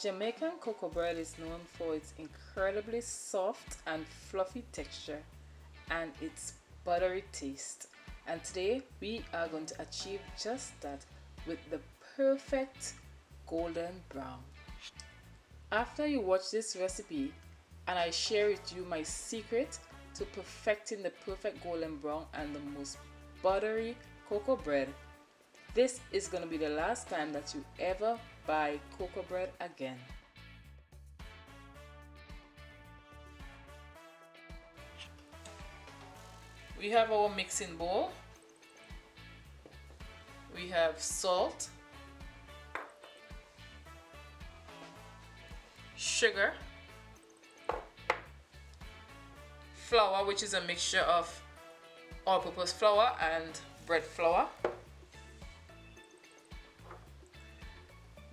Jamaican cocoa bread is known for its incredibly soft and fluffy texture and its buttery taste. And today we are going to achieve just that with the perfect golden brown. After you watch this recipe and I share with you my secret to perfecting the perfect golden brown and the most buttery cocoa bread, this is going to be the last time that you ever buy cocoa bread again. We have our mixing bowl. We have salt, sugar, flour, which is a mixture of all-purpose flour and bread flour.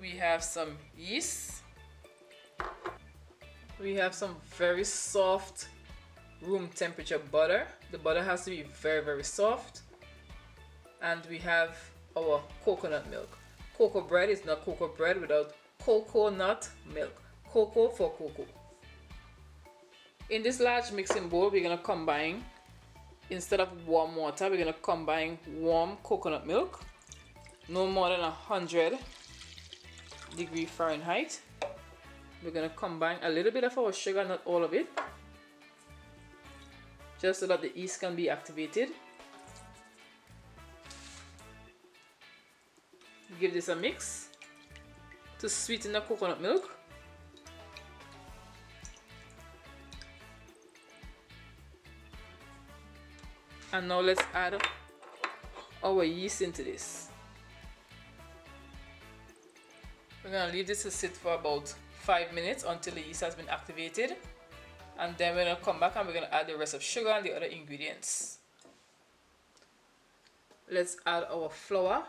We have some yeast. We have some very soft room temperature butter. The butter has to be very soft. And we have our coconut milk. Cocoa bread is not cocoa bread without coconut milk. Cocoa for cocoa. In this large mixing bowl, we're going to combine, instead of warm water, we're going to combine warm coconut milk, no more than 100°F Fahrenheit. We're going to combine a little bit of our sugar, not all of it, just so that the yeast can be activated. Give this a mix to sweeten the coconut milk. And now let's add our yeast into this. We're going to leave this to sit for about 5 minutes until the yeast has been activated. And then we're going to come back and we're going to add the rest of sugar and the other ingredients. Let's add our flour.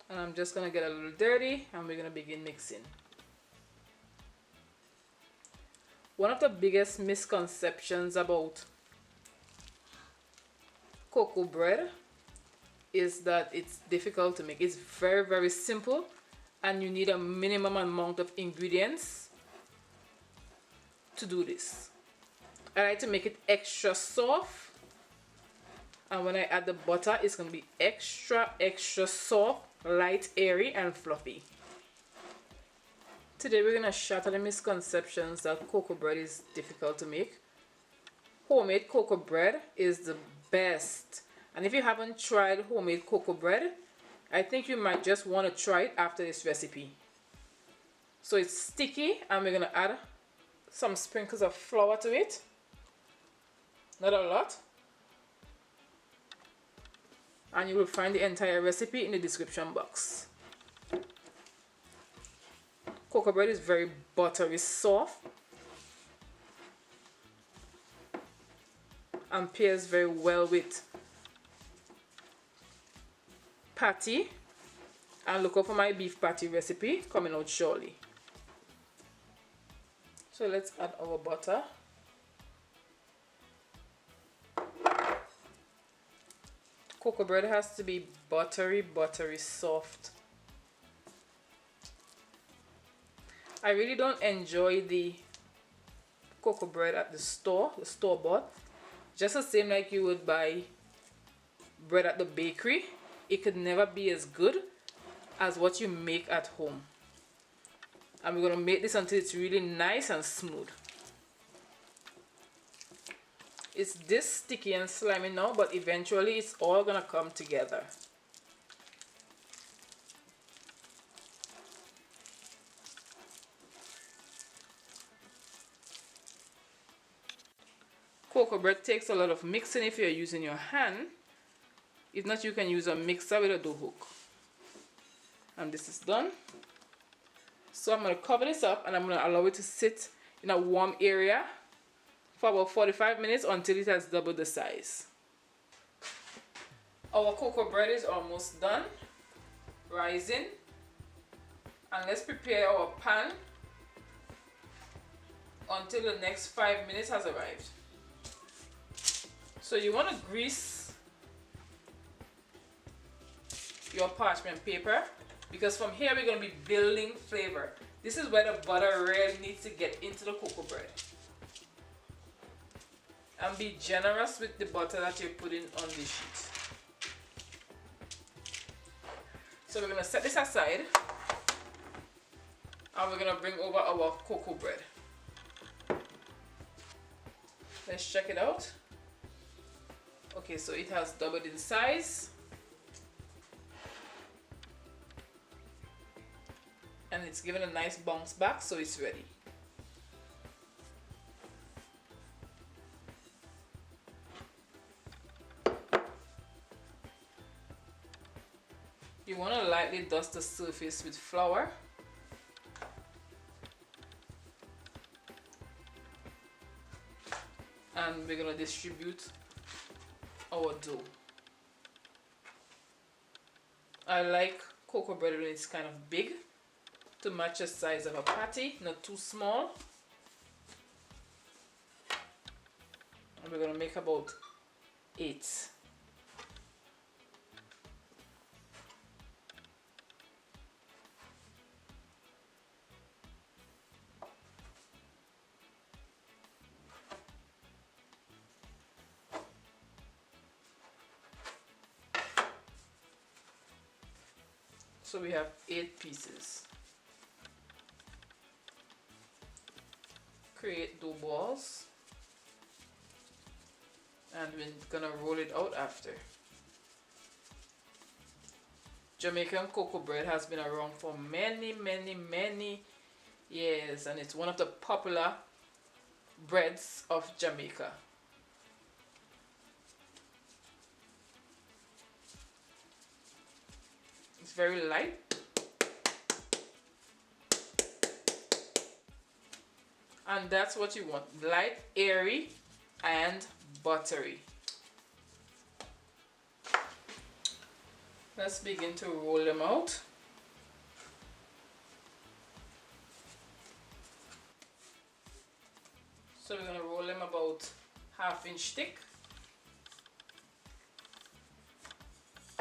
And I'm just going to get a little dirty and we're going to begin mixing. One of the biggest misconceptions about cocoa bread is that it's difficult to make. It's very simple and you need a minimum amount of ingredients to do this. I like to make it extra soft, and when I add the butter it's going to be extra soft, light, airy and fluffy. Today we're going to shatter the misconceptions that cocoa bread is difficult to make. Homemade cocoa bread is the best, and if you haven't tried homemade cocoa bread, I think you might just want to try it after this recipe. So it's sticky and we're going to add some sprinkles of flour to it, not a lot, and you will find the entire recipe in the description box. Cocoa bread is very buttery soft and pairs very well with patty, and look out for my beef patty recipe coming out shortly. So let's add our butter. Cocoa bread has to be buttery soft. I really don't enjoy the cocoa bread at the store-bought. Just the same like you would buy bread at the bakery. It could never be as good as what you make at home. And we're going to make this until it's really nice and smooth. It's this sticky and slimy now, but eventually it's all going to come together. Cocoa bread takes a lot of mixing if you're using your hand. If not, you can use a mixer with a dough hook. And this is done. So I'm going to cover this up and I'm going to allow it to sit in a warm area for about 45 minutes until it has doubled the size. Our cocoa bread is almost done rising, and let's prepare our pan until the next 5 minutes has arrived. So you want to grease your parchment paper, because from here we're going to be building flavor. This is where the butter really needs to get into the cocoa bread. And be generous with the butter that you're putting on this sheet. So we're going to set this aside, and we're going to bring over our cocoa bread. Let's check it out. Okay, so it has doubled in size. And it's given a nice bounce back, so it's ready. You want to lightly dust the surface with flour. And we're going to distribute our dough. I like cocoa bread when it's kind of big, to match the size of a patty, not too small. And we're going to make about 8. So we have 8 pieces. Create dough balls, and we're gonna roll it out after. Jamaican cocoa bread has been around for many years, and it's one of the popular breads of Jamaica. It's very light. And that's what you want, light, airy, and buttery. Let's begin to roll them out. So we're going to roll them about 1/2 inch thick.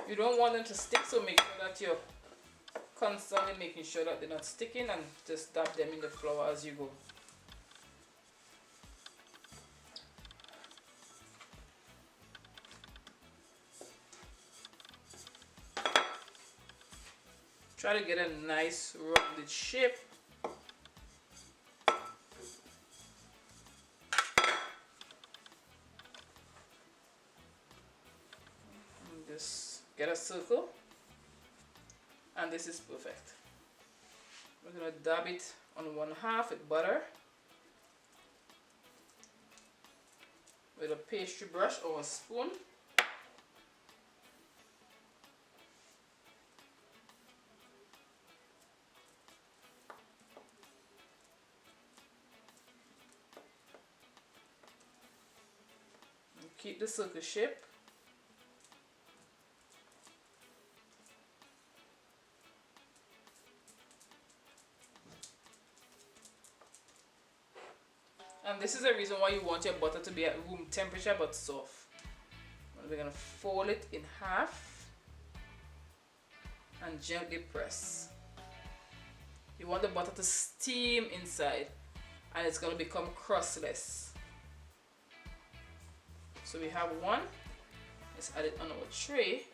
You don't want them to stick, so make sure that you're constantly making sure that they're not sticking, and just dab them in the flour as you go. Try to get a nice rounded shape. And just get a circle, and this is perfect. We're going to dab it on 1/2 with butter with a pastry brush or a spoon. Keep the circle shape. And this is the reason why you want your butter to be at room temperature but soft. And we're going to fold it in half and gently press. You want the butter to steam inside, and it's going to become crustless. So we have one. Let's add it on our tray.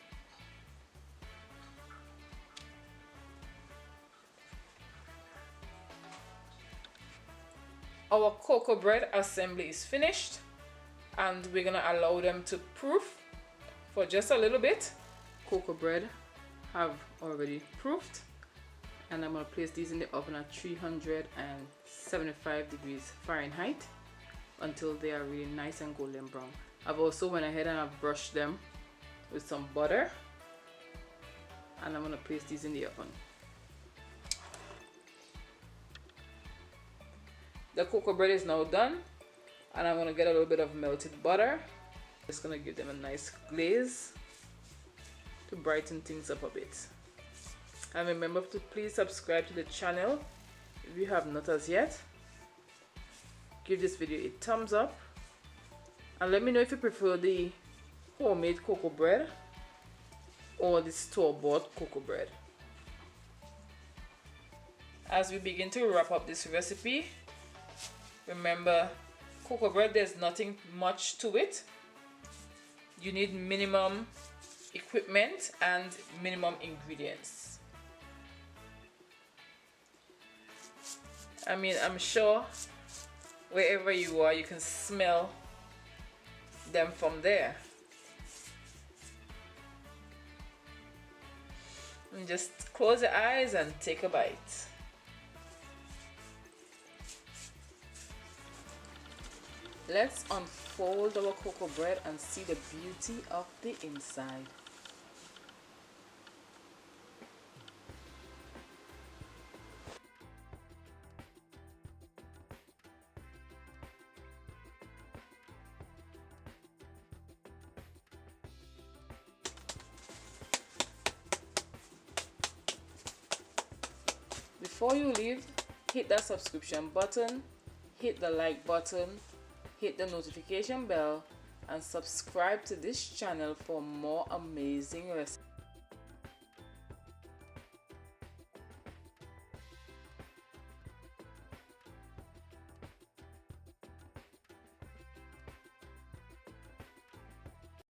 Our cocoa bread assembly is finished, and we're gonna allow them to proof for just a little bit. Cocoa bread have already proofed, and I'm gonna place these in the oven at 375 degrees Fahrenheit until they are really nice and golden brown. I've also went ahead and I've brushed them with some butter, and I'm gonna place these in the oven. The cocoa bread is now done, and I'm gonna get a little bit of melted butter. Just gonna give them a nice glaze to brighten things up a bit. And remember to please subscribe to the channel if you have not as yet. Give this video a thumbs up, and let me know if you prefer the homemade cocoa bread or the store-bought cocoa bread. As we begin to wrap up this recipe, remember, cocoa bread, there's nothing much to it. You need minimum equipment and minimum ingredients. I mean, I'm sure wherever you are, you can smell them from there. And just close your eyes and take a bite. Let's unfold our cocoa bread and see the beauty of the inside. Before you leave, hit that subscription button, hit the like button, hit the notification bell, and subscribe to this channel for more amazing recipes.